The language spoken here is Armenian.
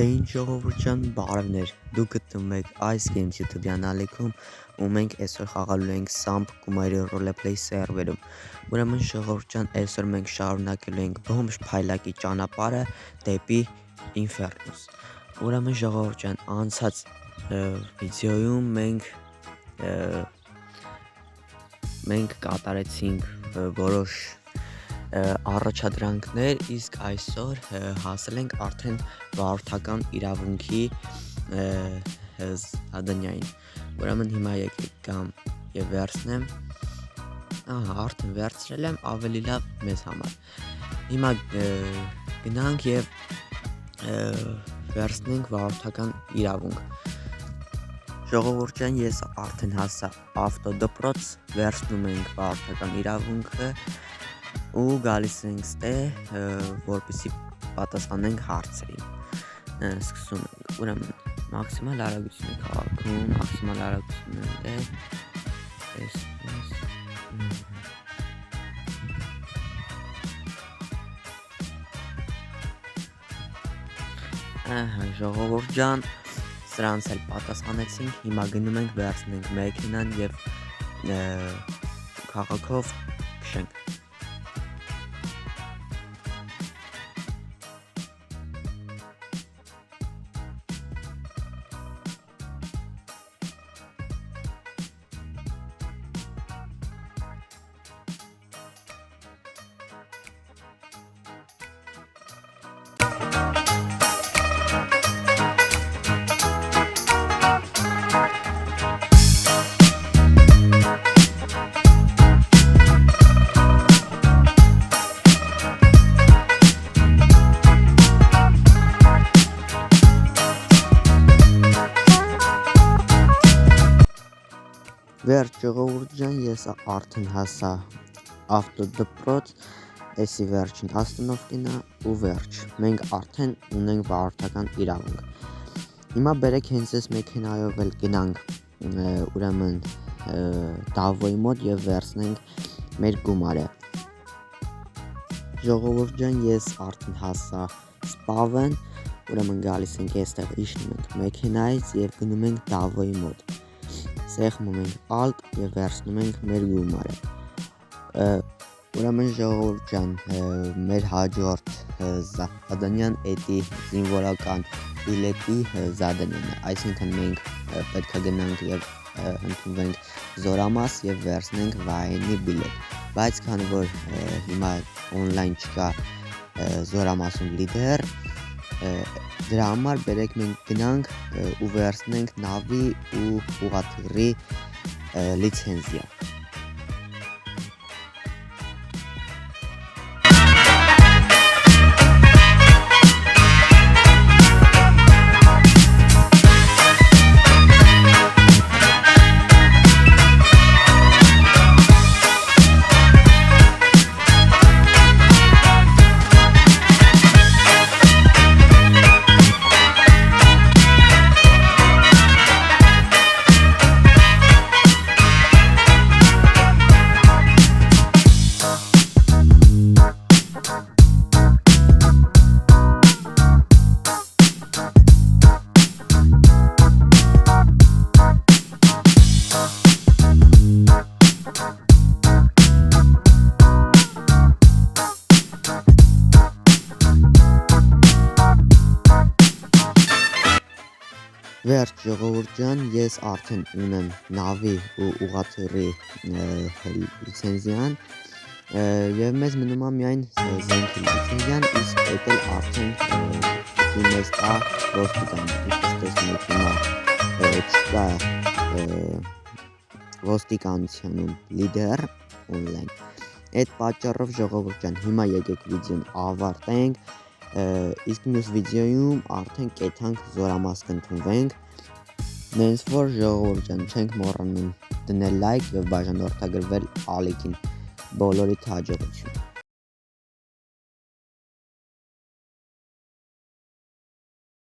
Դեին ժողովուրդյան բարևներ, դուք գտնվում եք այս Games YouTube ալիքում ու մենք այսօր խաղալու ենք Samp գումարի roleplay սերվերում։ Ուրեմն ժողովուրդյան այսօր մենք շարունակելու ենք բոմբ փայլակի ճանապարհը դեպի Infernus։ Ուրեմն ժողովուրդյան անցած վիդեոյում մենք կատարեցինք որոշ առաջադրանքներ, իսկ այսօր հասել ենք արդեն վարորդական իրավունքի զադանյային։ Ուրեմն հիմա եկեք կամ եւ վերցնեմ։ Արդեն վերցրել եմ, ավելի լավ մեզ համար։ Հիմա գնանք եւ վերցնենք վարորդական իրավունք։ Ժողովուրդյան ես արդեն հասա ավտոդպրոց, վերցնում ենք վարորդական իրավունքը ու գալիս ենք ստեղ, որպեսզի պատասխանենք հարցերին։ Սկսում ենք, ուրեմն մաքսիմալ արագություն քաղաքում, մաքսիմալ արագությունը ժողովուրդյան սրանց էլ պատասխանեցինք, հիմա գնում ենք վերցնենք մեքենան եւ քաղաքով քշենք։ Վերջ ժողովուրդյան ես արդեն հասա ավտոդպրոց, էսի վերջին աստանովկին է ու վերջ։ Մենք արդեն ունենք վարորդական իրավունք։ Հիմա բերեք հենց այս մեքենայով էլ գնանք ուրեմն Դավոյի մոտ եւ վերցնենք մեր գումարը։ Ժողովուրդյան ես արդեն հասա Սպավեն, ուրեմն գալիս ենք այստեղ իջնում ենք մեքենայից եւ գնում ենք Դավոյի մոտ։ Սեղմում ենք alt եւ վերցնում ենք մեր գումարը։ Ուրեմն ժողովուրդյան մեր հաջորդ զադանյան էդի զինվորական բիլետի զադանյանն է, այսինքն մենք պետք է գնանք եւ ընդունենք զորամաս եւ վերցնենք վայնի բիլետ, բայց քանի որ հիմա on-line չկա զորամասում լիդեր, դրա համար բերեք մենք գնանք ու վերցնենք նավի ու ուղղաթիռի լիցենզիա։ Վերջ ժողովուրդյան ես արդեն ունեմ նավի ու ուղղաթիռի լիցենզիան եւ մեզ մնում է միայն զենքի լիցենզիան, իսկ դա արդեն մեզ տա ոստիկան, ինչպես տեսնում եք հիմա ոստիկանությունում լիդեր on-line։ Այդ պատճառով ժողովուրդյան հիմա եկեք վիդեոն ավարտենք, իսկ մյուս վիդեոյում արդեն կեթանք զորամաս կընդունվենք, նենց որ ժողովուրդյան չենք մոռանում դնել լայք եւ բաժանորդագրվել ալիքին։ Բոլորիդ հաջողություն։